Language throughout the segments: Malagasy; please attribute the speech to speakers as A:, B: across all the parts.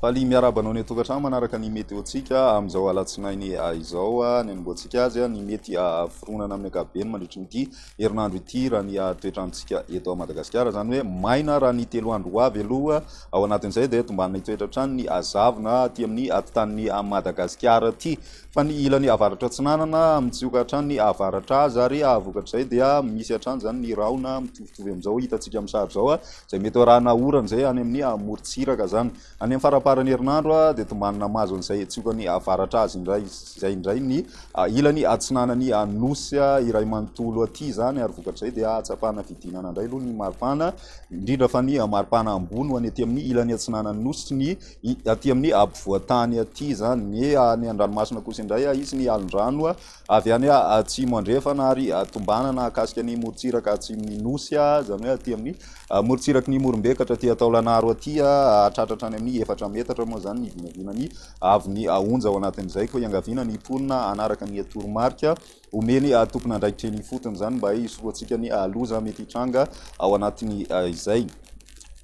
A: faly miarabanao ny tokantrano manaraka ny météo-tsika amin'izao alatsinainy izao ny anomboantsika azy ny mety fironana amin'ny ankapobeny mandritra nyity herinandro ity raha ny toetrandrontsika eto Madagasikara, zany hoe maina raha ny 3 andro ho avy aloha ao anatin'izay dia tomban'ny toetratrano ny azavona aty amin'ny atotan'ny Madagasikara aty, fa ny ilany avaratra atsinanana mitsioka hatrany ny avaratra azy ary vokatrizay dia misy hatrany zany ny rahona mitovitovy amin'izao hitantsika amin'ny sary zao izay mety arahana orana zay any amin'ny morontsiraka zany any amin'ny faraparany herinandro dia tombanina mazo an'izay tsioka ny avaratra azy izay indray ny ilany atsinanany nosy iray manontolo aty zany ary vokatrizay dia atsapana vidinana indray aloha ny maripana indrindra fa ny maripana ambony ho any aty amin'ny ilany atsinanany nosy ny aty amin'ny ampovoantany aty zany ny an-dranomasina kosa indray izy ny alondrano avy any atsimo andrefana ary tombanana akasika ny morontsiraka atsimon'ny nosy zany hoe aty amin'ny morontsiraka ny morombekatra aty Taolagnaro aty hatratratra any amin'ny 4 metatra moa zany ny vinavinany avy ny onja ao anatin'izay koa iangavina ny ponina anaraka ny toromarika omeny tompona andraikitra ny fotony zany mba hisoroantsika ny loza mety hitranga ao anatiny izay.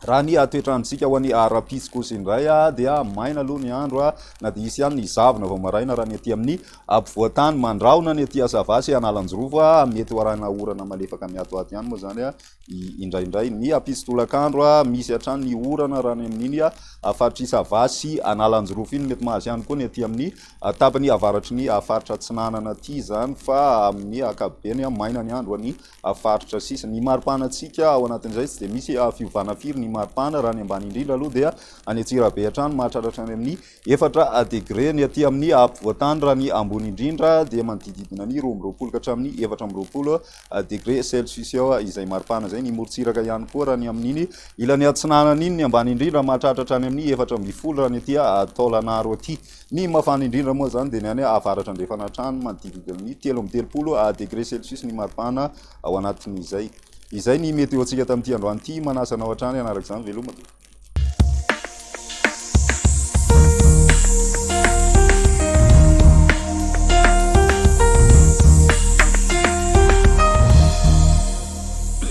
A: Raha ny toetrandrontsika ho an'ny rapisy kosa indray dia maina aloha ny andro na dia isy ihany ny zavona vao maraina raha ny aty amin'ny ampovoantany mandraona ny aty Asavasy Analanjorovo mety ho arahana orana malefaka miatoato ihany moa zany indraindray ny apisy tolakandro misy hatrany ny orana raha ny amin'iny faritry Savasy Analanjorovo iny mety mahazo ihany koa ny aty amin'ny tapany avaratry ny faritra atsinanana aty zany fa amin'ny ankapobeny maina ny andro ny faritra sisa. Ny maripanantsika ao anatin'izay tsy dia misy fiovana firy ny maripana raha ny ambany indrindra aloha dia any Antsirabe hatrany mahatratra any amin'ny 4 degré ny aty amin'ny ampovoantany raha ny ambony indrindra dia manodididina ny 12 ka hatramin'ny 14 degré celsius eo izay maripana zay. Ny morontsiraka ihany koa raha ny amin'iny ilany atsinanana iny ny ambany indrindra mahatratra any amin'ny 14 raha ny aty Taolagnaro aty. Ny mafana indrindra moa zany dia ny any avaratra andrefana hatrany manodididina ny 13 degré celsius ny maripana ao anatin'izay. Izay ny météo-tsika tamin'ity androany ity, manasanao hatrany anarak'izany veloma.